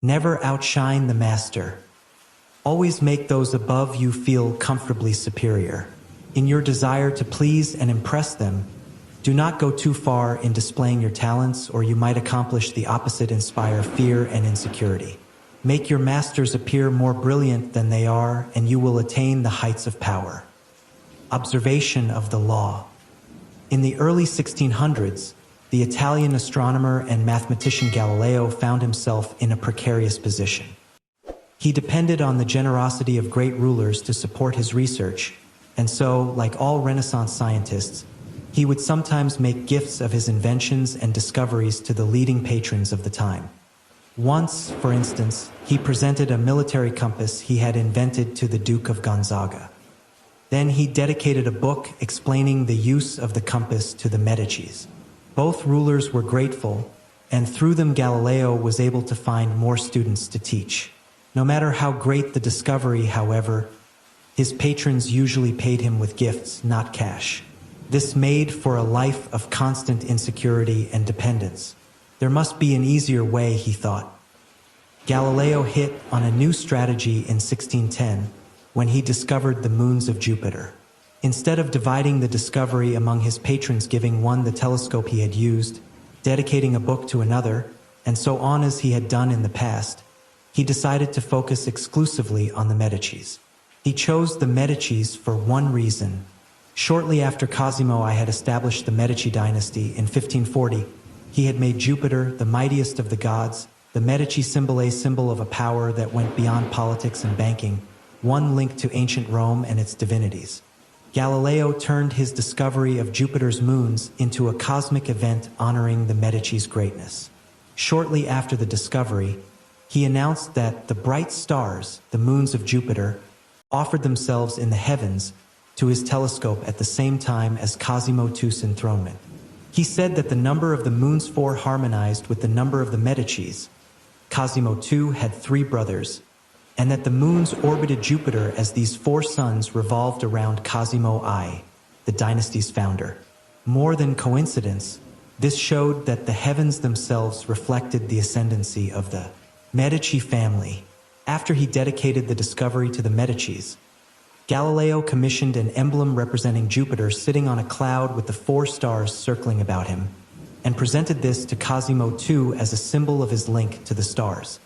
Never outshine the master. Always make those above you feel comfortably superior. In your desire to please and impress them, do not go too far in displaying your talents, or you might accomplish the opposite, inspire fear and insecurity. Make your masters appear more brilliant than they are, and you will attain the heights of power. Observation of the law. In the early 1600s, the Italian astronomer and mathematician Galileo found himself in a precarious position. He depended on the generosity of great rulers to support his research, and so, like all Renaissance scientists, he would sometimes make gifts of his inventions and discoveries to the leading patrons of the time. Once, for instance, he presented a military compass he had invented to the Duke of Gonzaga. Then he dedicated a book explaining the use of the compass to the Medicis. Both rulers were grateful, and through them Galileo was able to find more students to teach. No matter how great the discovery, however, his patrons usually paid him with gifts, not cash. This made for a life of constant insecurity and dependence. There must be an easier way, he thought. Galileo hit on a new strategy in 1610 when he discovered the moons of Jupiter. Instead of dividing the discovery among his patrons, giving one the telescope he had used, dedicating a book to another, and so on as he had done in the past, he decided to focus exclusively on the Medicis. He chose the Medicis for one reason. Shortly after Cosimo I had established the Medici dynasty in 1540, he had made Jupiter the mightiest of the gods, the Medici symbol, a symbol of a power that went beyond politics and banking, one linked to ancient Rome and its divinities. Galileo turned his discovery of Jupiter's moons into a cosmic event honoring the Medici's greatness. Shortly after the discovery, he announced that the bright stars, the moons of Jupiter, offered themselves in the heavens to his telescope at the same time as Cosimo II's enthronement. He said that the number of the moon's four harmonized with the number of the Medicis. Cosimo II had 3 brothers, and that the moons orbited Jupiter as these 4 suns revolved around Cosimo I, the dynasty's founder. More than coincidence, this showed that the heavens themselves reflected the ascendancy of the Medici family. After he dedicated the discovery to the Medicis, Galileo commissioned an emblem representing Jupiter sitting on a cloud with the 4 stars circling about him, and presented this to Cosimo II as a symbol of his link to the stars.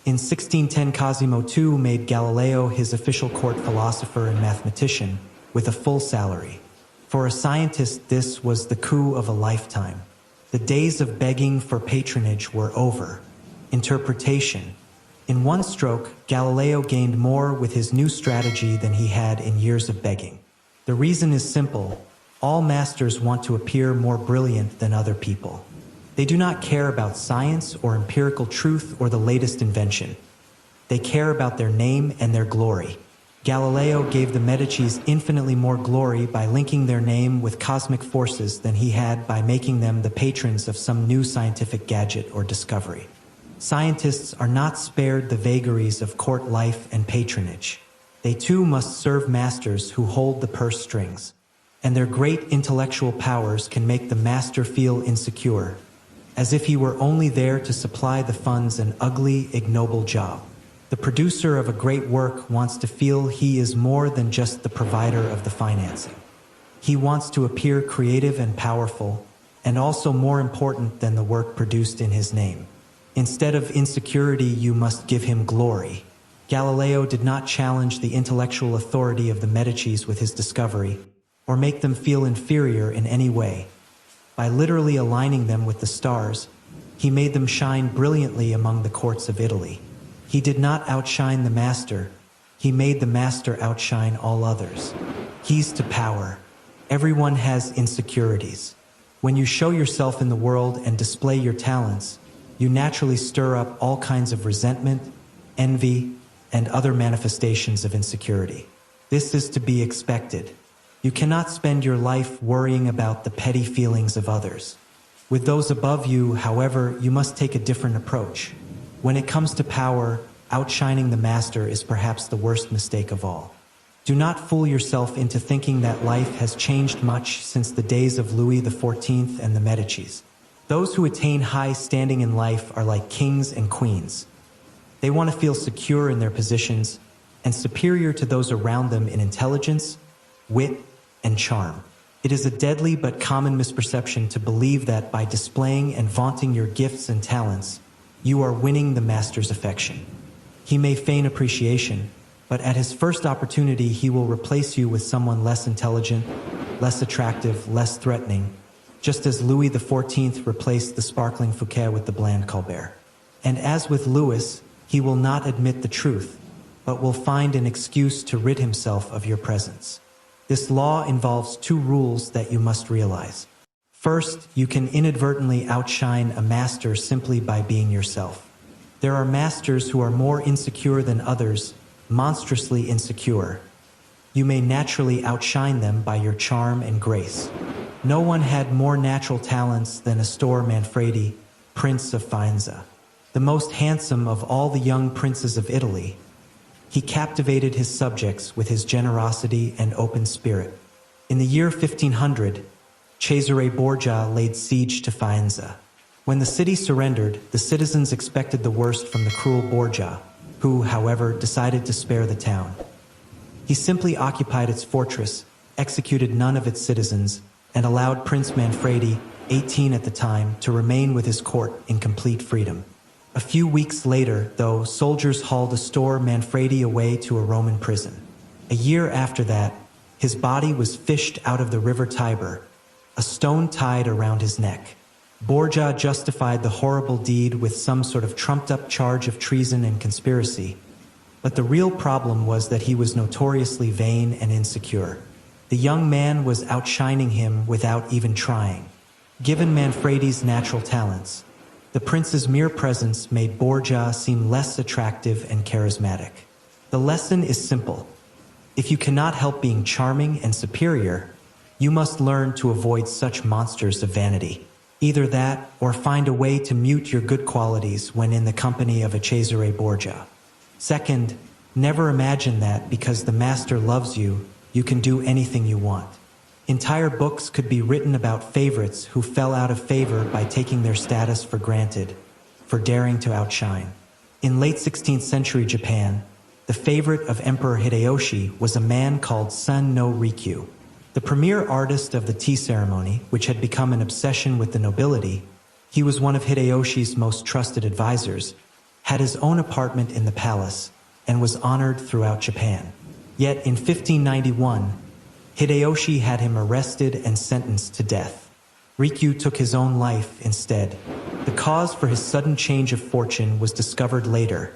In 1610, Cosimo II made Galileo his official court philosopher and mathematician, with a full salary. For a scientist, this was the coup of a lifetime. The days of begging for patronage were over. Interpretation. In one stroke, Galileo gained more with his new strategy than he had in years of begging. The reason is simple. All masters want to appear more brilliant than other people. They do not care about science or empirical truth or the latest invention. They care about their name and their glory. Galileo gave the Medicis infinitely more glory by linking their name with cosmic forces than he had by making them the patrons of some new scientific gadget or discovery. Scientists are not spared the vagaries of court life and patronage. They too must serve masters who hold the purse strings. And their great intellectual powers can make the master feel insecure, as if he were only there to supply the funds, an ugly, ignoble job. The producer of a great work wants to feel he is more than just the provider of the financing. He wants to appear creative and powerful, and also more important than the work produced in his name. Instead of insecurity, you must give him glory. Galileo did not challenge the intellectual authority of the Medicis with his discovery, or make them feel inferior in any way. By literally aligning them with the stars, he made them shine brilliantly among the courts of Italy. He did not outshine the master, he made the master outshine all others. Keys to power. Everyone has insecurities. When you show yourself in the world and display your talents, you naturally stir up all kinds of resentment, envy, and other manifestations of insecurity. This is to be expected. You cannot spend your life worrying about the petty feelings of others. With those above you, however, you must take a different approach. When it comes to power, outshining the master is perhaps the worst mistake of all. Do not fool yourself into thinking that life has changed much since the days of Louis XIV and the Medicis. Those who attain high standing in life are like kings and queens. They want to feel secure in their positions and superior to those around them in intelligence, wit, and charm. It is a deadly but common misperception to believe that by displaying and vaunting your gifts and talents, you are winning the master's affection. He may feign appreciation, but at his first opportunity he will replace you with someone less intelligent, less attractive, less threatening, just as Louis XIV replaced the sparkling Fouquet with the bland Colbert. And as with Louis, he will not admit the truth, but will find an excuse to rid himself of your presence. This law involves two rules that you must realize. First, you can inadvertently outshine a master simply by being yourself. There are masters who are more insecure than others, monstrously insecure. You may naturally outshine them by your charm and grace. No one had more natural talents than Astor Manfredi, Prince of Faenza, the most handsome of all the young princes of Italy. He captivated his subjects with his generosity and open spirit. In the year 1500, Cesare Borgia laid siege to Faenza. When the city surrendered, the citizens expected the worst from the cruel Borgia, who, however, decided to spare the town. He simply occupied its fortress, executed none of its citizens, and allowed Prince Manfredi, 18 at the time, to remain with his court in complete freedom. A few weeks later, though, soldiers hauled Astor Manfredi away to a Roman prison. A year after that, his body was fished out of the river Tiber, a stone tied around his neck. Borgia justified the horrible deed with some sort of trumped-up charge of treason and conspiracy. But the real problem was that he was notoriously vain and insecure. The young man was outshining him without even trying. Given Manfredi's natural talents, the prince's mere presence made Borgia seem less attractive and charismatic. The lesson is simple. If you cannot help being charming and superior, you must learn to avoid such monsters of vanity. Either that, or find a way to mute your good qualities when in the company of a Cesare Borgia. Second, never imagine that because the master loves you, you can do anything you want. Entire books could be written about favorites who fell out of favor by taking their status for granted, for daring to outshine. In late 16th century Japan, the favorite of Emperor Hideyoshi was a man called Sun no Rikyu. The premier artist of the tea ceremony, which had become an obsession with the nobility, he was one of Hideyoshi's most trusted advisors, had his own apartment in the palace, and was honored throughout Japan. Yet in 1591, Hideyoshi had him arrested and sentenced to death. Rikyu took his own life instead. The cause for his sudden change of fortune was discovered later.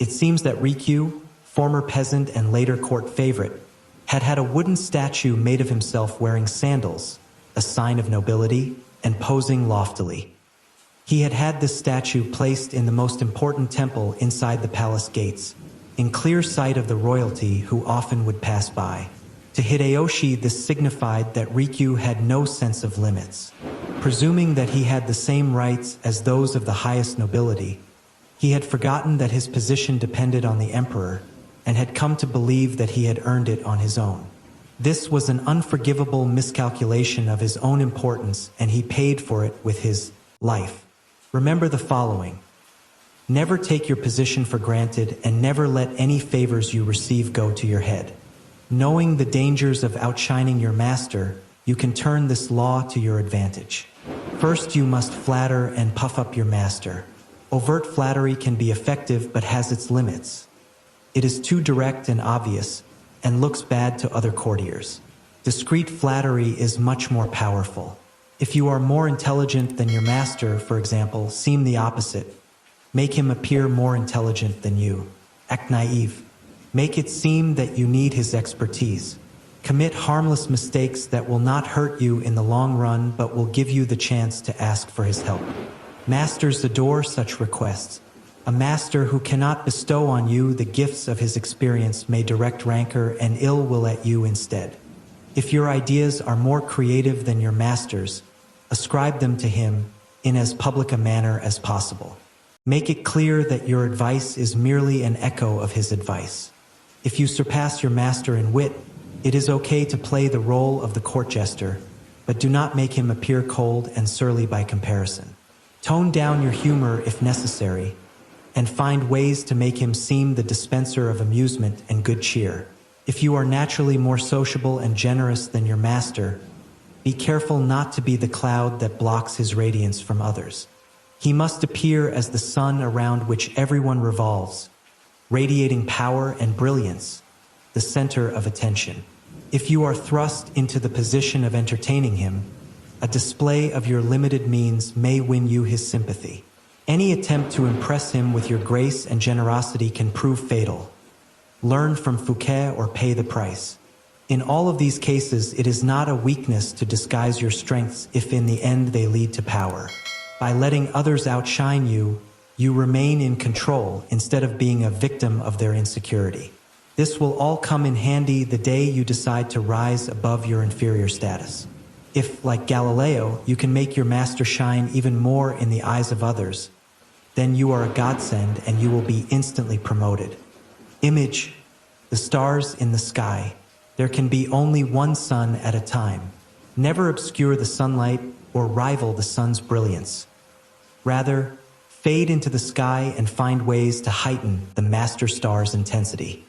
It seems that Rikyu, former peasant and later court favorite, had a wooden statue made of himself wearing sandals, a sign of nobility, and posing loftily. He had this statue placed in the most important temple inside the palace gates, in clear sight of the royalty who often would pass by. To Hideyoshi, this signified that Rikyu had no sense of limits. Presuming that he had the same rights as those of the highest nobility, he had forgotten that his position depended on the emperor and had come to believe that he had earned it on his own. This was an unforgivable miscalculation of his own importance, and he paid for it with his life. Remember the following. Never take your position for granted and never let any favors you receive go to your head. Knowing the dangers of outshining your master, you can turn this law to your advantage. First, you must flatter and puff up your master. Overt flattery can be effective but has its limits. It is too direct and obvious, and looks bad to other courtiers. Discreet flattery is much more powerful. If you are more intelligent than your master, for example, seem the opposite. Make him appear more intelligent than you. Act naive. Make it seem that you need his expertise. Commit harmless mistakes that will not hurt you in the long run but will give you the chance to ask for his help. Masters adore such requests. A master who cannot bestow on you the gifts of his experience may direct rancor and ill will at you instead. If your ideas are more creative than your master's, ascribe them to him in as public a manner as possible. Make it clear that your advice is merely an echo of his advice. If you surpass your master in wit, it is okay to play the role of the court jester, but do not make him appear cold and surly by comparison. Tone down your humor if necessary. and find ways to make him seem the dispenser of amusement and good cheer. If you are naturally more sociable and generous than your master, be careful not to be the cloud that blocks his radiance from others. He must appear as the sun around which everyone revolves, radiating power and brilliance, the center of attention. If you are thrust into the position of entertaining him, a display of your limited means may win you his sympathy. Any attempt to impress him with your grace and generosity can prove fatal. Learn from Fouquet or pay the price. In all of these cases, it is not a weakness to disguise your strengths if in the end they lead to power. By letting others outshine you, you remain in control instead of being a victim of their insecurity. This will all come in handy the day you decide to rise above your inferior status. If, like Galileo, you can make your master shine even more in the eyes of others, then you are a godsend and you will be instantly promoted. Image the stars in the sky. There can be only one sun at a time. Never obscure the sunlight or rival the sun's brilliance. Rather, fade into the sky and find ways to heighten the master star's intensity.